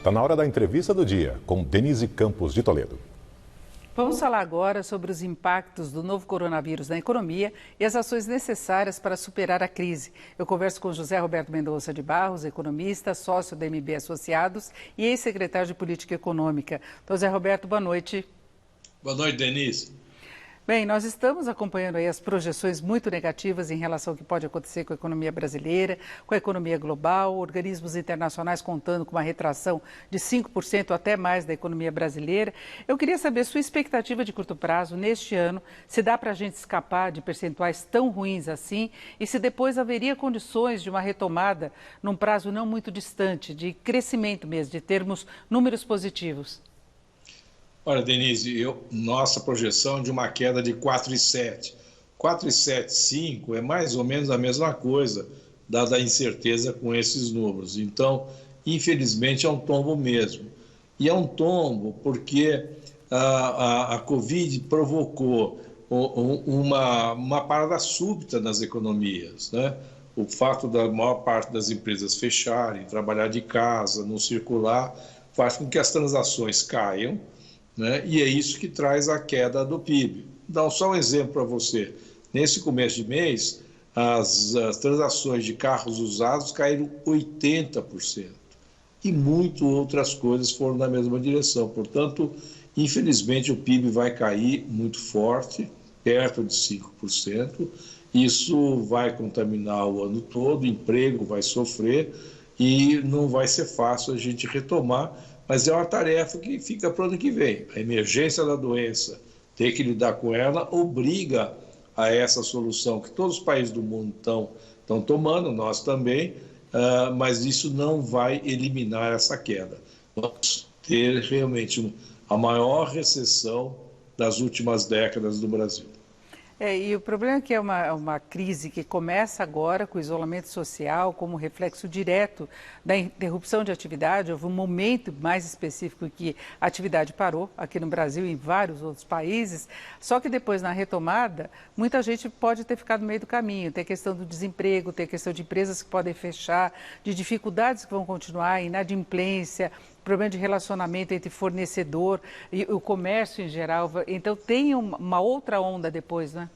Está na hora da entrevista do dia com Denise Campos de Toledo. Vamos falar agora sobre os impactos do novo coronavírus na economia e as ações necessárias para superar a crise. Eu converso com José Roberto Mendonça de Barros, economista, sócio da MB Associados e ex-secretário de Política Econômica. Então, José Roberto, boa noite. Boa noite, Denise. Bem, nós estamos acompanhando aí as projeções muito negativas em relação ao que pode acontecer com a economia brasileira, com a economia global, organismos internacionais contando com uma retração de 5% até mais da economia brasileira. Eu queria saber sua expectativa de curto prazo neste ano, se dá para a gente escapar de percentuais tão ruins assim e se depois haveria condições de uma retomada num prazo não muito distante, de crescimento mesmo, de termos números positivos. Olha, Denise, nossa projeção de uma queda de 4,7. 4,75 é mais ou menos a mesma coisa, dada a incerteza com esses números. Então, infelizmente, é um tombo mesmo. E é um tombo porque a Covid provocou uma parada súbita nas economias, né? O fato da maior parte das empresas fecharem, trabalhar de casa, não circular, faz com que as transações caiam, né? E é isso que traz a queda do PIB. Dá só um exemplo para você. Nesse começo de mês, as transações de carros usados caíram 80%. E muitas outras coisas foram na mesma direção. Portanto, infelizmente, o PIB vai cair muito forte, perto de 5%. Isso vai contaminar o ano todo, o emprego vai sofrer e não vai ser fácil a gente retomar. Mas é uma tarefa que fica para o ano que vem. A emergência da doença, ter que lidar com ela, obriga a essa solução que todos os países do mundo estão tomando, nós também, mas isso não vai eliminar essa queda. Vamos ter realmente a maior recessão das últimas décadas do Brasil. E o problema é que é uma crise que começa agora com o isolamento social como reflexo direto da interrupção de atividade. Houve um momento mais específico que a atividade parou aqui no Brasil e em vários outros países, só que depois na retomada, muita gente pode ter ficado no meio do caminho. Tem a questão do desemprego, tem a questão de empresas que podem fechar, de dificuldades que vão continuar, inadimplência, problema de relacionamento entre fornecedor e o comércio em geral. Então tem uma outra onda depois, né?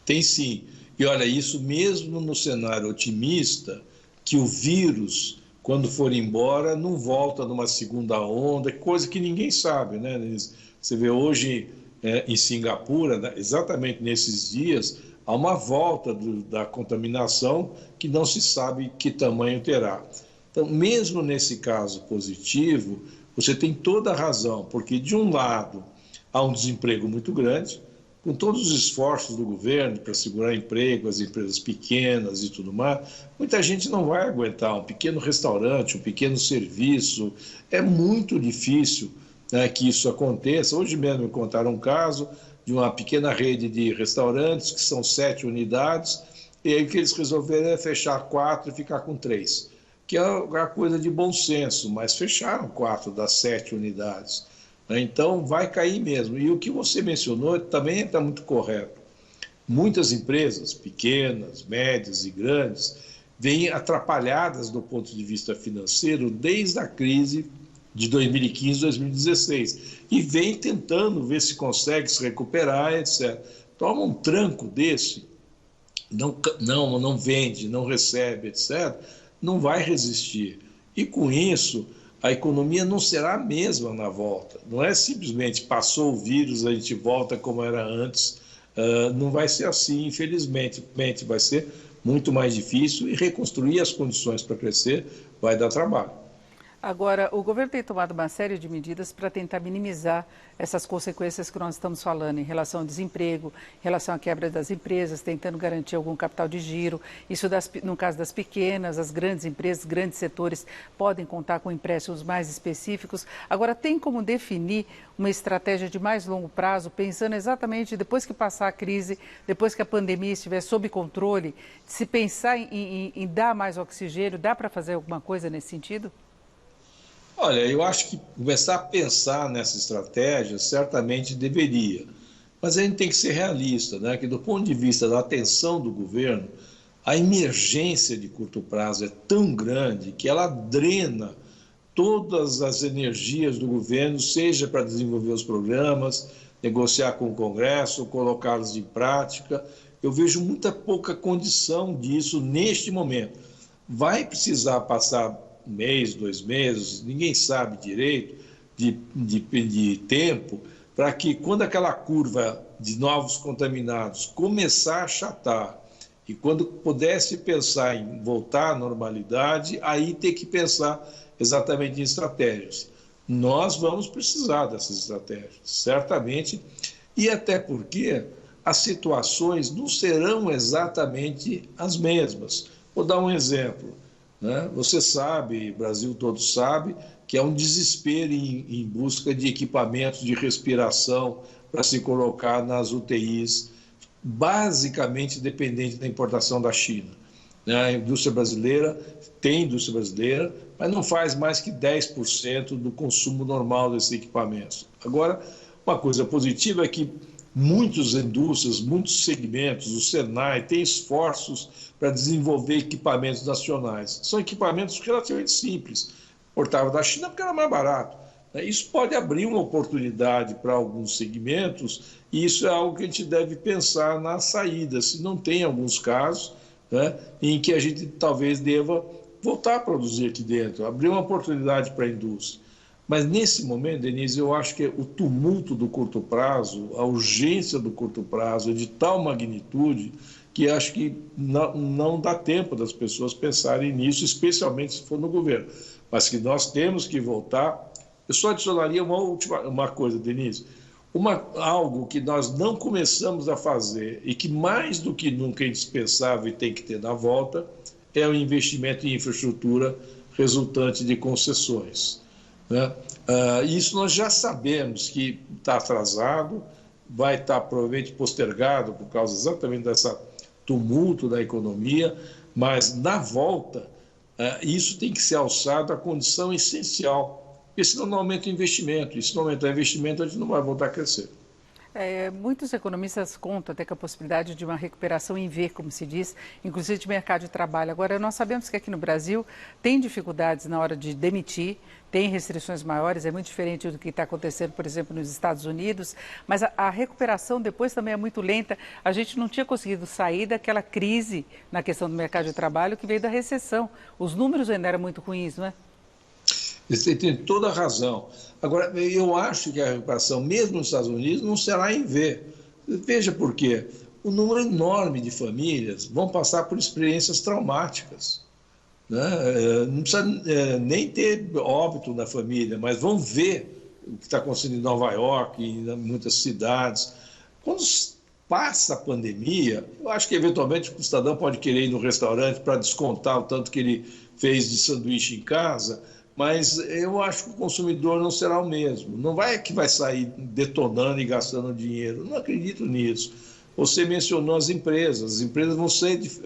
Tem sim. E olha, isso mesmo no cenário otimista, que o vírus, quando for embora, não volta numa segunda onda, coisa que ninguém sabe, né? Você vê hoje em Singapura, né, exatamente nesses dias, há uma volta da contaminação que não se sabe que tamanho terá. Então, mesmo nesse caso positivo, você tem toda a razão, porque de um lado há um desemprego muito grande, com todos os esforços do governo para segurar emprego, as empresas pequenas e tudo mais, muita gente não vai aguentar um pequeno restaurante, um pequeno serviço. É muito difícil, né, que isso aconteça. Hoje mesmo me contaram um caso de uma pequena rede de restaurantes, que são 7 unidades, e aí o que eles resolveram é fechar 4 e ficar com 3. Que é uma coisa de bom senso, mas fecharam 4 das 7 unidades. Então, vai cair mesmo. E o que você mencionou também está muito correto. Muitas empresas, pequenas, médias e grandes, vêm atrapalhadas do ponto de vista financeiro desde a crise de 2015, 2016. E vêm tentando ver se consegue se recuperar, etc. Toma um tranco desse, não vende, não recebe, etc., não vai resistir. E com isso, a economia não será a mesma na volta. Não é simplesmente passou o vírus, a gente volta como era antes. Não vai ser assim, infelizmente. Vai ser muito mais difícil e reconstruir as condições para crescer vai dar trabalho. Agora, o governo tem tomado uma série de medidas para tentar minimizar essas consequências que nós estamos falando em relação ao desemprego, em relação à quebra das empresas, tentando garantir algum capital de giro. Isso no caso das pequenas, as grandes empresas, grandes setores podem contar com empréstimos mais específicos. Agora, tem como definir uma estratégia de mais longo prazo, pensando exatamente depois que passar a crise, depois que a pandemia estiver sob controle, se pensar em dar mais oxigênio, dá para fazer alguma coisa nesse sentido? Olha, eu acho que começar a pensar nessa estratégia certamente deveria, mas a gente tem que ser realista, né? Que do ponto de vista da atenção do governo, a emergência de curto prazo é tão grande que ela drena todas as energias do governo, seja para desenvolver os programas, negociar com o Congresso, colocá-los em prática. Eu vejo muita pouca condição disso neste momento. Vai precisar passar um mês, 2 meses, ninguém sabe direito, de tempo, para que quando aquela curva de novos contaminados começar a achatar e quando pudesse pensar em voltar à normalidade, aí ter que pensar exatamente em estratégias. Nós vamos precisar dessas estratégias, certamente, e até porque as situações não serão exatamente as mesmas. Vou dar um exemplo, né? Você sabe, o Brasil todo sabe, que é um desespero em busca de equipamentos de respiração para se colocar nas UTIs, basicamente dependente da importação da China. A indústria brasileira tem indústria brasileira, mas não faz mais que 10% do consumo normal desses equipamentos. Agora, uma coisa positiva é que muitas indústrias, muitos segmentos, o Senai tem esforços para desenvolver equipamentos nacionais. São equipamentos relativamente simples, importavam da China porque era mais barato. Isso pode abrir uma oportunidade para alguns segmentos e isso é algo que a gente deve pensar na saída, se não tem alguns casos, né, em que a gente talvez deva voltar a produzir aqui dentro, abrir uma oportunidade para a indústria. Mas nesse momento, Denise, eu acho que o tumulto do curto prazo, a urgência do curto prazo é de tal magnitude que acho que não dá tempo das pessoas pensarem nisso, especialmente se for no governo. Mas que nós temos que voltar. Eu só adicionaria uma coisa, Denise. Algo que nós não começamos a fazer e que mais do que nunca é indispensável e tem que ter na volta é o investimento em infraestrutura resultante de concessões, né? Isso nós já sabemos que está atrasado, vai estar provavelmente postergado por causa exatamente dessa tumulto da economia, mas na volta isso tem que ser alçado à condição essencial, porque senão não aumenta o investimento, e se não aumentar o investimento a gente não vai voltar a crescer. Muitos economistas contam até com a possibilidade de uma recuperação em V, como se diz, inclusive de mercado de trabalho. Agora, nós sabemos que aqui no Brasil tem dificuldades na hora de demitir, tem restrições maiores, é muito diferente do que está acontecendo, por exemplo, nos Estados Unidos, mas a recuperação depois também é muito lenta. A gente não tinha conseguido sair daquela crise na questão do mercado de trabalho que veio da recessão. Os números ainda eram muito ruins, não é? Você tem toda a razão. Agora, eu acho que a recuperação, mesmo nos Estados Unidos, não será em V. Veja por quê. Um número enorme de famílias vão passar por experiências traumáticas, né? Não precisa nem ter óbito na família, mas vão ver o que está acontecendo em Nova York e em muitas cidades. Quando passa a pandemia, eu acho que eventualmente o cidadão pode querer ir no restaurante para descontar o tanto que ele fez de sanduíche em casa, mas eu acho que o consumidor não será o mesmo. Não vai que vai sair detonando e gastando dinheiro. Não acredito nisso. Você mencionou as empresas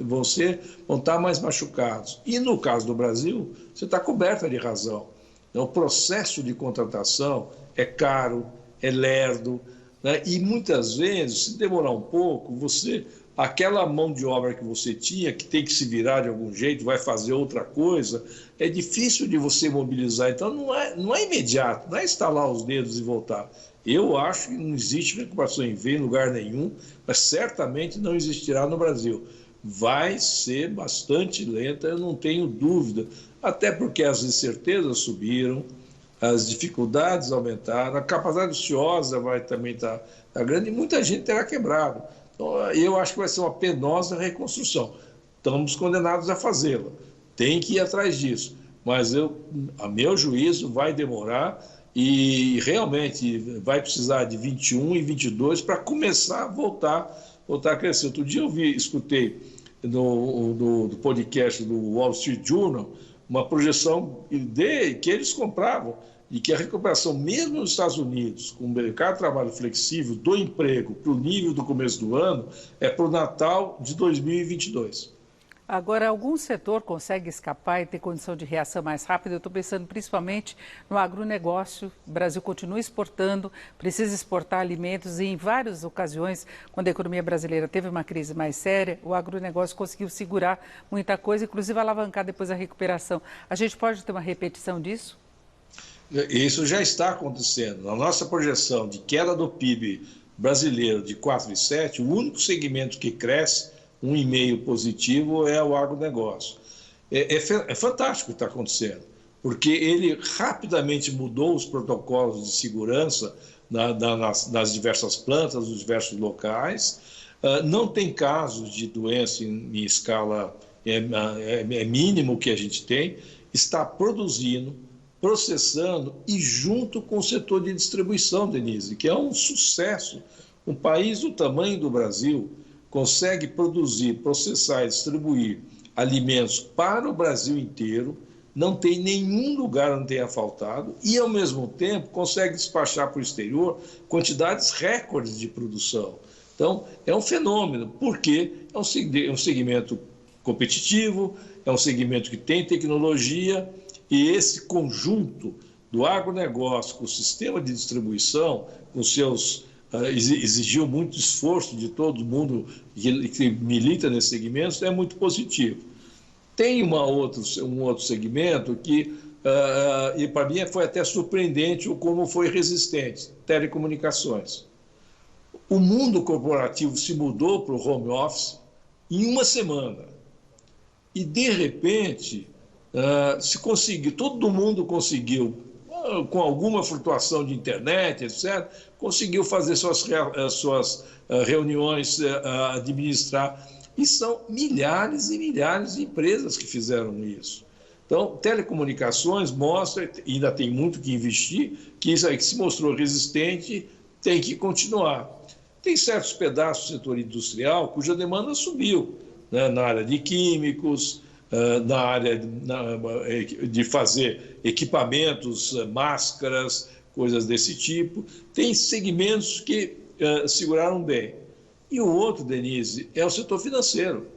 vão estar mais machucados. E no caso do Brasil, você está coberta de razão. Então, o processo de contratação é caro, é lerdo, né? E muitas vezes, se demorar um pouco, aquela mão de obra que você tinha, que tem que se virar de algum jeito, vai fazer outra coisa, é difícil de você mobilizar. Então, não é imediato, não é estalar os dedos e voltar. Eu acho que não existe recuperação em V em lugar nenhum, mas certamente não existirá no Brasil. Vai ser bastante lenta, eu não tenho dúvida, até porque as incertezas subiram, as dificuldades aumentaram, a capacidade ociosa vai também estar grande e muita gente terá quebrado. Então, eu acho que vai ser uma penosa reconstrução. Estamos condenados a fazê-la. Tem que ir atrás disso. Mas, a meu juízo, vai demorar e realmente vai precisar de 21 e 22 para começar a voltar a crescer. Outro dia eu escutei no podcast do Wall Street Journal uma projeção que eles compravam e que a recuperação, mesmo nos Estados Unidos, com o mercado de trabalho flexível, do emprego para o nível do começo do ano, é para o Natal de 2022. Agora, algum setor consegue escapar e ter condição de reação mais rápida? Eu estou pensando principalmente no agronegócio. O Brasil continua exportando, precisa exportar alimentos e em várias ocasiões, quando a economia brasileira teve uma crise mais séria, o agronegócio conseguiu segurar muita coisa, inclusive alavancar depois a recuperação. A gente pode ter uma repetição disso? Isso já está acontecendo. Na nossa projeção de queda do PIB brasileiro de 4,7, o único segmento que cresce, 1,5 positivo, é o agronegócio. É fantástico o que está acontecendo, porque ele rapidamente mudou os protocolos de segurança nas diversas plantas, nos diversos locais. Não tem casos de doença em escala, é mínimo o que a gente tem, está produzindo, processando e junto com o setor de distribuição, Denise, que é um sucesso. Um país do tamanho do Brasil consegue produzir, processar e distribuir alimentos para o Brasil inteiro, não tem nenhum lugar onde tenha faltado e, ao mesmo tempo, consegue despachar para o exterior quantidades recordes de produção. Então, é um fenômeno, porque é um segmento competitivo, é um segmento que tem tecnologia e esse conjunto do agronegócio com o sistema de distribuição, com seus exigiu muito esforço de todo mundo que milita nesse segmento, é muito positivo. Tem um outro segmento que, e para mim foi até surpreendente o como foi resistente, telecomunicações. O mundo corporativo se mudou para o home office em uma semana. E, de repente, todo mundo conseguiu, com alguma flutuação de internet, etc., conseguiu fazer suas reuniões, administrar. E são milhares e milhares de empresas que fizeram isso. Então, telecomunicações mostra, ainda tem muito que investir, que isso aí que se mostrou resistente tem que continuar. Tem certos pedaços do setor industrial cuja demanda subiu, né, na área de químicos, na área de fazer equipamentos, máscaras, coisas desse tipo. Tem segmentos que seguraram bem. E o outro, Denise, é o setor financeiro.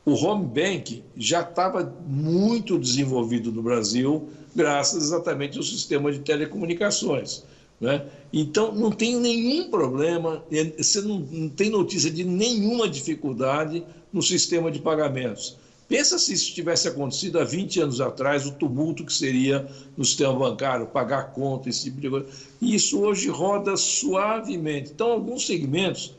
O home bank já estava muito desenvolvido no Brasil, graças exatamente ao sistema de telecomunicações, né? Então, não tem nenhum problema, você não tem notícia de nenhuma dificuldade no sistema de pagamentos. Pensa se isso tivesse acontecido há 20 anos atrás, o tumulto que seria no sistema bancário, pagar conta, esse tipo de coisa. E isso hoje roda suavemente. Então, alguns segmentos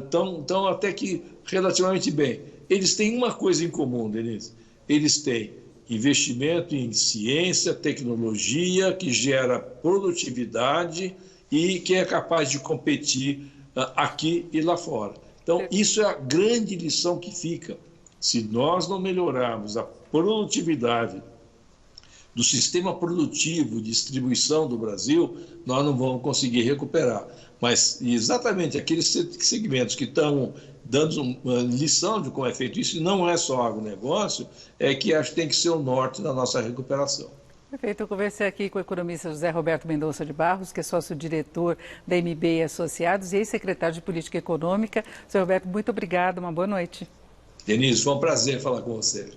estão até que relativamente bem. Eles têm uma coisa em comum, Denise. Eles têm investimento em ciência, tecnologia, que gera produtividade e que é capaz de competir aqui e lá fora. Então, isso é a grande lição que fica. Se nós não melhorarmos a produtividade do sistema produtivo de distribuição do Brasil, nós não vamos conseguir recuperar. Mas exatamente aqueles segmentos que estão dando uma lição de como é feito isso, e não é só agronegócio, é que acho que tem que ser o norte da nossa recuperação. Perfeito, eu conversei aqui com o economista José Roberto Mendonça de Barros, que é sócio-diretor da MB Associados e ex-secretário de Política Econômica. José Roberto, muito obrigado, uma boa noite. Denise, foi um prazer falar com você.